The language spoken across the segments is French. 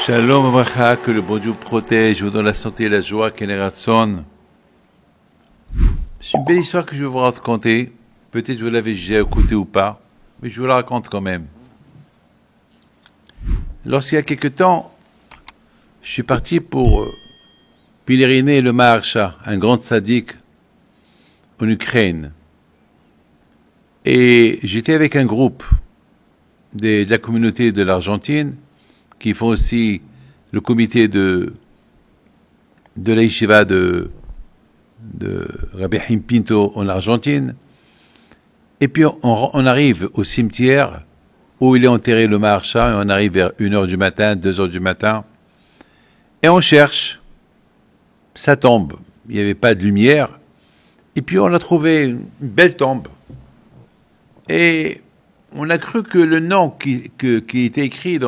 Shalom Abracha, que le bon Dieu protège, vous donne la santé et la joie, Keneratson. C'est une belle histoire que je vais vous raconter. Peut-être vous l'avez déjà écoutée ou pas, mais je vous la raconte quand même. Lorsqu'il y a quelque temps, je suis parti pour pèleriner le Maharsha, un grand tzaddik en Ukraine. Et j'étais avec un groupe de la communauté de l'Argentine, qui font aussi le comité de la yeshiva de Rabbi Haim Pinto en Argentine. Et puis on arrive au cimetière où il est enterré le Maharsha, et on arrive vers 1h du matin, 2h du matin, et on cherche sa tombe. Il n'y avait pas de lumière, et puis on a trouvé une belle tombe. Et on a cru que le nom qui était écrit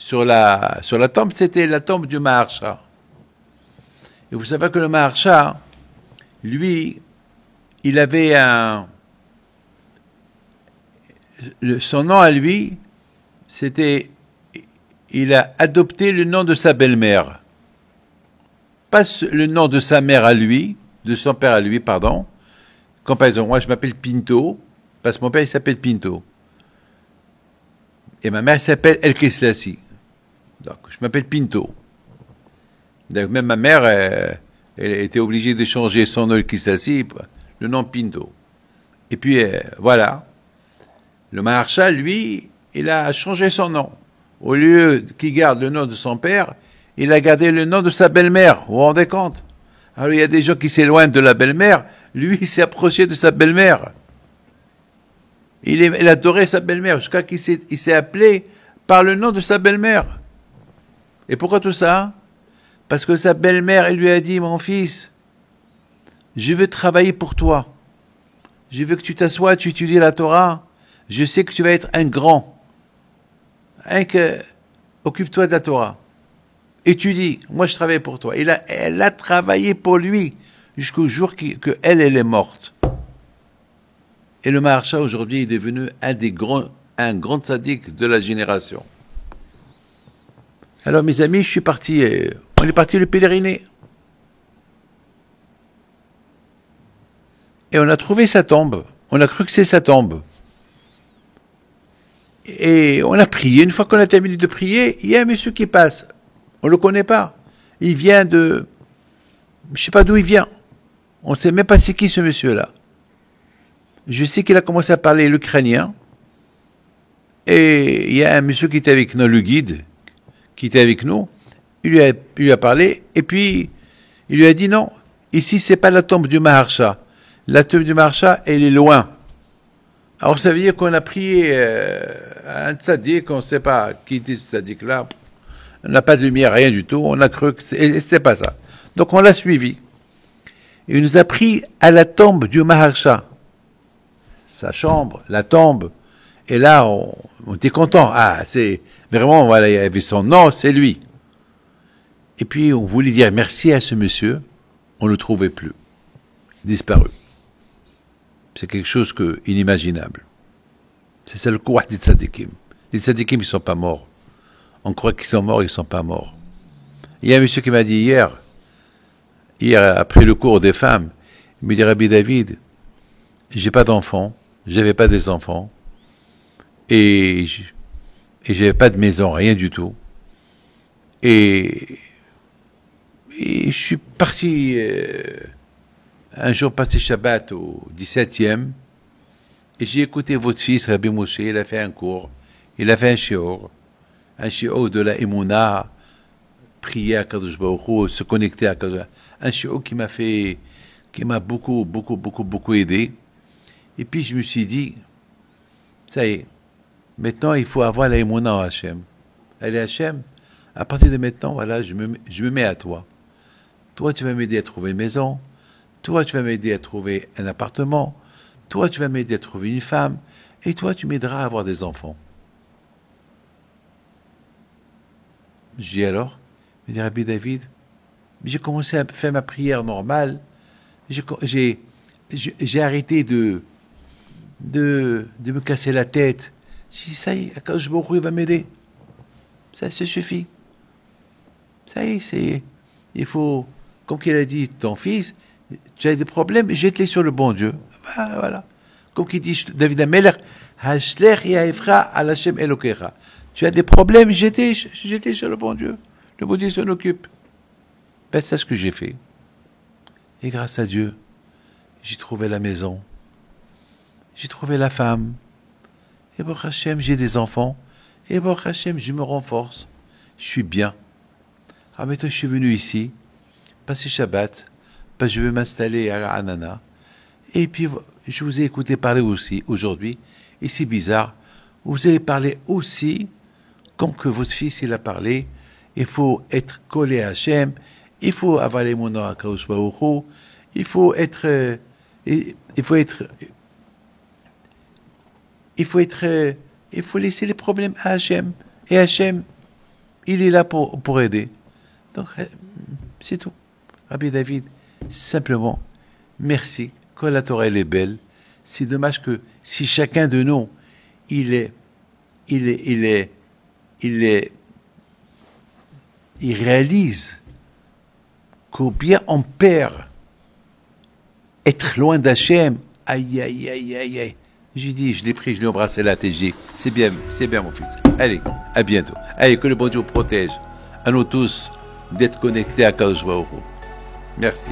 sur la tombe, c'était la tombe du Maharsha. Et vous savez que le Maharsha, lui, il avait son nom à lui, c'était, il a adopté le nom de sa belle-mère. Pas le nom de sa mère à lui, de son père à lui, pardon. Comme par exemple, moi je m'appelle Pinto, parce que mon père il s'appelle Pinto. Et ma mère s'appelle El Keslassi. Donc, je m'appelle Pinto. Donc, même ma mère, elle était obligée de changer son nom El Keslassi, le nom Pinto. Et puis, voilà. Le Maharsha, lui, il a changé son nom. Au lieu qu'il garde le nom de son père, il a gardé le nom de sa belle-mère. Vous vous rendez compte? Alors, il y a des gens qui s'éloignent de la belle-mère. Lui, il s'est approché de sa belle-mère. Il adorait sa belle-mère, jusqu'à qu'il s'est appelé par le nom de sa belle-mère. Et pourquoi tout ça? Parce que sa belle-mère, elle lui a dit, mon fils, je veux travailler pour toi. Je veux que tu t'assoies, tu étudies la Torah. Je sais que tu vas être un grand. Occupe-toi de la Torah. Étudie. Moi, je travaille pour toi. Elle a travaillé pour lui jusqu'au jour qu'elle est morte. Et le Maharsha, aujourd'hui, est devenu un grand tzaddik de la génération. Alors, mes amis, on est parti le pèleriner. Et on a trouvé sa tombe. On a cru que c'est sa tombe. Et on a prié. Une fois qu'on a terminé de prier, il y a un monsieur qui passe. On ne le connaît pas. Il vient je ne sais pas d'où il vient. On ne sait même pas c'est qui ce monsieur-là. Je sais qu'il a commencé à parler l'ukrainien. Et il y a un monsieur qui était avec nous, le guide, qui était avec nous. Il lui a parlé. Et puis, il lui a dit non, ici, c'est pas la tombe du Maharsha. La tombe du Maharsha, elle est loin. Alors, ça veut dire qu'on a prié un tzaddik, on ne sait pas qui était ce tzaddik-là. On n'a pas de lumière, rien du tout. On a cru que c'était pas ça. Donc, on l'a suivi. Il nous a pris à la tombe du Maharsha. Sa chambre, la tombe. Et là, on était content. Ah, c'est vraiment, voilà, il y avait son nom, c'est lui. Et puis, on voulait dire merci à ce monsieur. On ne le trouvait plus. Disparu. C'est quelque chose inimaginable. C'est ça le kouah des tzadikim. Les tzadikim, ils ne sont pas morts. On croit qu'ils sont morts, ils ne sont pas morts. Il y a un monsieur qui m'a dit hier, après le cours des femmes, il me dit, Rabbi David, j'ai pas d'enfants, j'avais pas des enfants, et j'avais pas de maison, rien du tout. Et je suis parti un jour passer Shabbat au 17e, et j'ai écouté votre fils, Rabbi Moshe, il a fait un cours, il a fait un shiur de la Emouna, prier à Kadosh Baruch Hu, se connecter à Kadosh Baruch Hu, un shiur qui m'a beaucoup aidé. Et puis je me suis dit, ça y est, maintenant il faut avoir la Emouna en Hachem. Allez Hachem, à partir de maintenant, voilà, je me mets à toi. Toi, tu vas m'aider à trouver une maison. Toi, tu vas m'aider à trouver un appartement. Toi, tu vas m'aider à trouver une femme. Et toi, tu m'aideras à avoir des enfants. Je dis alors, il dit Rabbi David, j'ai commencé à faire ma prière normale. J'ai arrêté de me casser la tête. J'ai dit, ça y est, Akadosh Baruch Hu va m'aider. Ça suffit. Ça y est, il faut, comme qu'il a dit, ton fils, tu as des problèmes, jette-les sur le bon Dieu. Voilà. Comme qu'il dit David Ameler, Hashler yaefra al Hashem Elokecha. Tu as des problèmes, jette-les sur le bon Dieu. Le bon Dieu s'en occupe. Ben, c'est ce que j'ai fait. Et grâce à Dieu, j'ai trouvé la maison. J'ai trouvé la femme. Et Baruch Hashem, j'ai des enfants. Et Baruch Hashem, je me renforce. Je suis bien. Alors maintenant, je suis venu ici, passer Shabbat, parce que je veux m'installer à Anana. Et puis, je vous ai écouté parler aussi aujourd'hui. Et c'est bizarre. Vous avez parlé aussi, comme que votre fils, il a parlé. Il faut être collé à Hachem. Il faut avaler mon nom à Kadosh Baruch Hu. Il faut être, il faut laisser les problèmes à Hachem. Et Hachem, il est là pour aider. Donc, c'est tout. Rabbi David, simplement, merci. Quand la Torah, elle est belle, c'est dommage que si chacun de nous, il réalise combien on perd être loin d'Hachem. Aïe, aïe, aïe, aïe, aïe. J'ai dit, je l'ai pris, je l'ai embrassé là, TG. C'est bien, mon fils. Allez, à bientôt. Allez, que le bon Dieu protège à nous tous d'être connectés à Kadosh Baruch Hu. Merci.